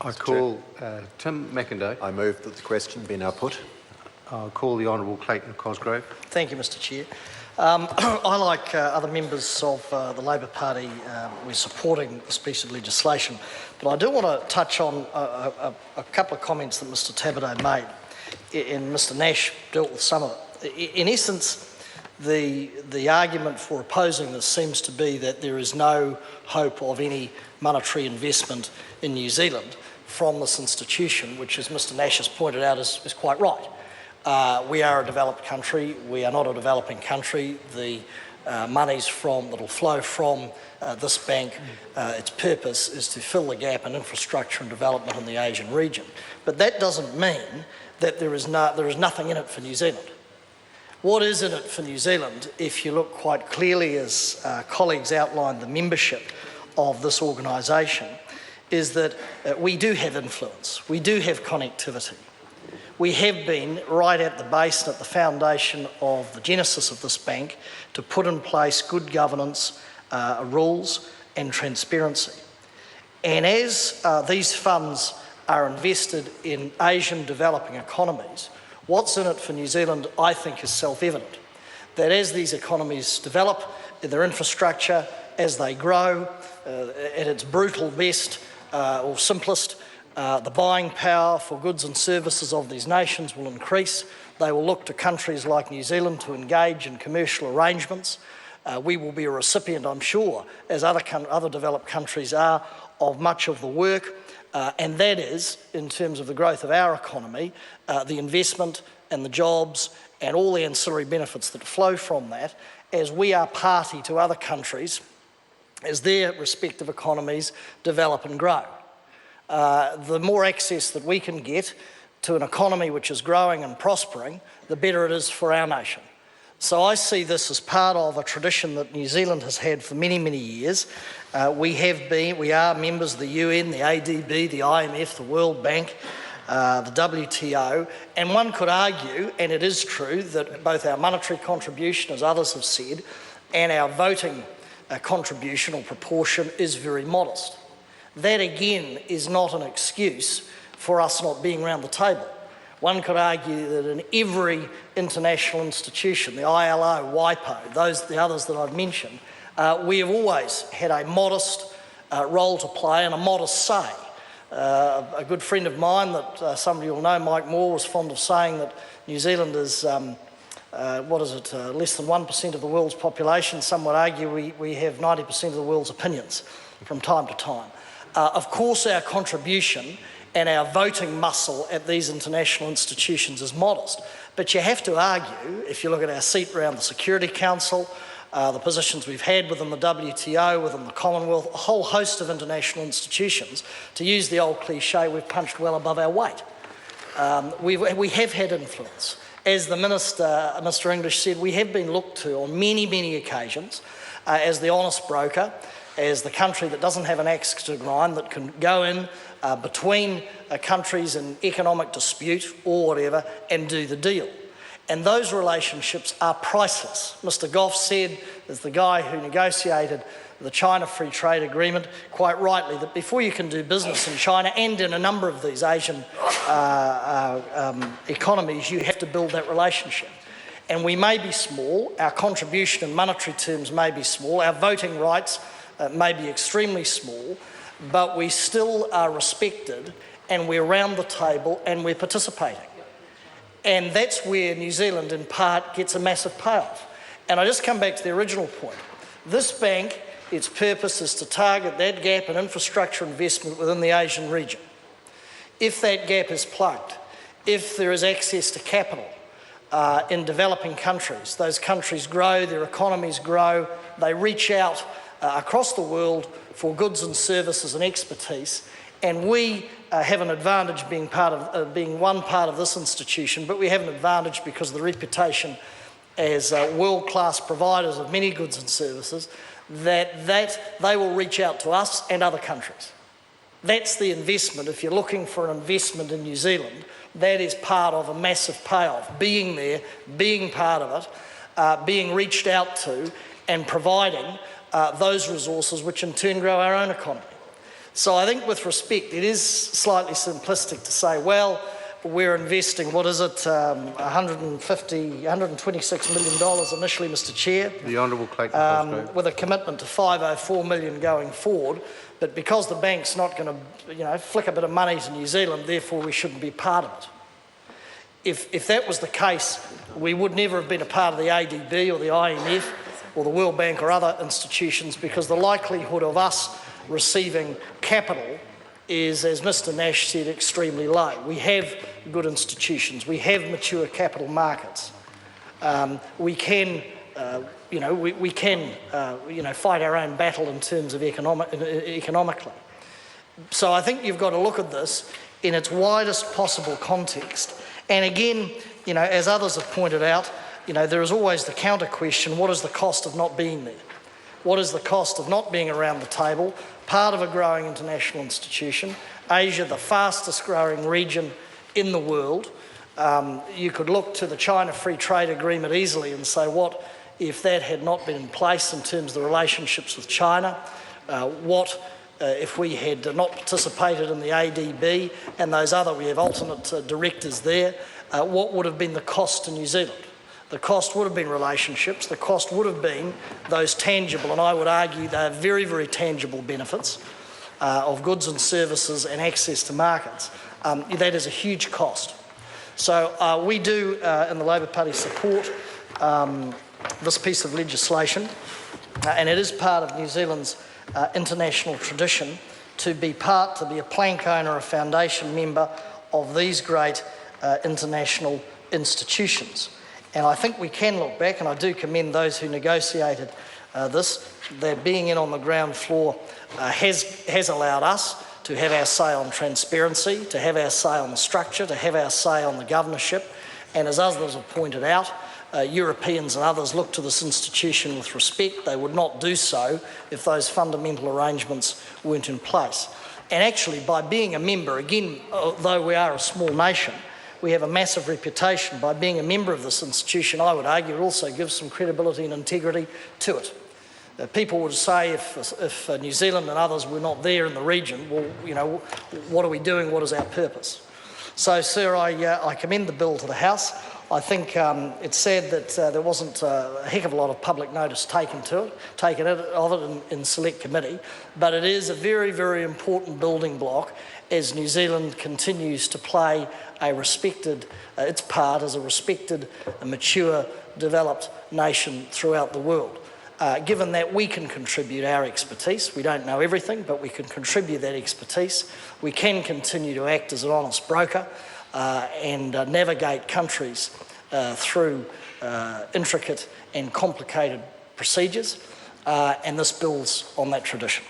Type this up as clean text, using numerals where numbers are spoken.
I call Tim McIndoe. I move that the question be now put. I'll call the Honourable Clayton Cosgrove. Thank you, Mr Chair. I, like other members of the Labor Party, we're supporting this piece of legislation, but I do want to touch on a couple of comments that Mr Tabato made, and Mr Nash dealt with some of it. In essence, the argument for opposing this seems to be that there is no hope of any monetary investment in New Zealand from this institution, which, as Mr Nash has pointed out, is quite right. We are a developed country. We are not a developing country. The monies that will flow from this bank, its purpose is to fill the gap in infrastructure and development in the Asian region. But that doesn't mean that there is nothing in it for New Zealand. What is in it for New Zealand, if you look quite clearly, as colleagues outlined the membership of this organisation, is that we do have influence, we do have connectivity. We have been right at the base and at the foundation of the genesis of this bank to put in place good governance, rules and transparency. And as these funds are invested in Asian developing economies, what's in it for New Zealand, I think, is self-evident. That as these economies develop, their infrastructure, as they grow, at its brutal best or simplest, the buying power for goods and services of these nations will increase. They will look to countries like New Zealand to engage in commercial arrangements. We will be a recipient, I'm sure, as other developed countries are, of much of the work. And that is, in terms of the growth of our economy, the investment and the jobs and all the ancillary benefits that flow from that, as we are party to other countries as their respective economies develop and grow. The more access that we can get to an economy which is growing and prospering, the better it is for our nation. So I see this as part of a tradition that New Zealand has had for many, many years. We are members of the UN, the ADB, the IMF, the World Bank, the WTO, and one could argue, and it is true, that both our monetary contribution, as others have said, and our voting contribution or proportion is very modest. That again is not an excuse for us not being around the table. One could argue that in every international institution, the ILO, WIPO, the others that I've mentioned, we have always had a modest role to play and a modest say. A good friend of mine that some of you will know, Mike Moore, was fond of saying that New Zealand is, less than 1% of the world's population. Some would argue we have 90% of the world's opinions from time to time. Of course, our contribution and our voting muscle at these international institutions is modest. But you have to argue, if you look at our seat around the Security Council, the positions we've had within the WTO, within the Commonwealth, a whole host of international institutions, to use the old cliche, we've punched well above our weight. We have had influence. As the Minister, Mr English, said, we have been looked to on many, many occasions as the honest broker, as the country that doesn't have an axe to grind, that can go in between countries in economic dispute or whatever and do the deal. And those relationships are priceless. Mr Goff said, as the guy who negotiated the China Free Trade Agreement, quite rightly, that before you can do business in China and in a number of these Asian economies, you have to build that relationship. And we may be small, our contribution in monetary terms may be small, our voting rights may be extremely small, but we still are respected and we're around the table and we're participating. And that's where New Zealand, in part, gets a massive payoff. And I just come back to the original point. This bank, its purpose is to target that gap in infrastructure investment within the Asian region. If that gap is plugged, if there is access to capital in developing countries, those countries grow, their economies grow, they reach out across the world for goods and services and expertise, and we have an advantage being one part of this institution, but we have an advantage because of the reputation as world-class providers of many goods and services, that they will reach out to us and other countries. That's the investment. If you're looking for an investment in New Zealand, that is part of a massive payoff, being there, being part of it, being reached out to and providing those resources which in turn grow our own economy. So I think with respect, it is slightly simplistic to say, well, we're investing, what is it, $126 million initially, Mr Chair, The Honourable Clayton Cosgrove. with a commitment to $504 million going forward, but because the bank's not going to, flick a bit of money to New Zealand, therefore we shouldn't be part of it. If that was the case, we would never have been a part of the ADB or the IMF or the World Bank or other institutions, because the likelihood of us receiving capital is, as Mr Nash said, extremely low. We have good institutions, we have mature capital markets. We can, fight our own battle in terms of economically. So I think you've got to look at this in its widest possible context. And again, as others have pointed out, there is always the counter question: what is the cost of not being there? What is the cost of not being around the table, part of a growing international institution? Asia, the fastest growing region in the world. You could look to the China Free Trade Agreement easily and say, what if that had not been in place in terms of the relationships with China? If we had not participated in the ADB and those other, we have alternate directors there, what would have been the cost to New Zealand? The cost would have been relationships, the cost would have been those tangible, and I would argue they are very, very tangible benefits of goods and services and access to markets. That is a huge cost. So we do in the Labor Party support this piece of legislation, and it is part of New Zealand's international tradition to be a plank owner, a foundation member of these great international institutions. And I think we can look back, and I do commend those who negotiated this, that being in on the ground floor has allowed us to have our say on transparency, to have our say on the structure, to have our say on the governorship. And as others have pointed out, Europeans and others look to this institution with respect. They would not do so if those fundamental arrangements weren't in place. And actually, by being a member, again, though we are a small nation, we have a massive reputation. By being a member of this institution, I would argue, it also gives some credibility and integrity to it. People would say if New Zealand and others were not there in the region, well, what are we doing? What is our purpose? So, sir, I commend the bill to the House. I think it's sad that there wasn't a heck of a lot of public notice taken of it in select committee, but it is a very, very important building block as New Zealand continues to play its part as a respected, mature, developed nation throughout the world. Given that we can contribute our expertise, we don't know everything, but we can contribute that expertise. We can continue to act as an honest broker and navigate countries through intricate and complicated procedures, and this builds on that tradition.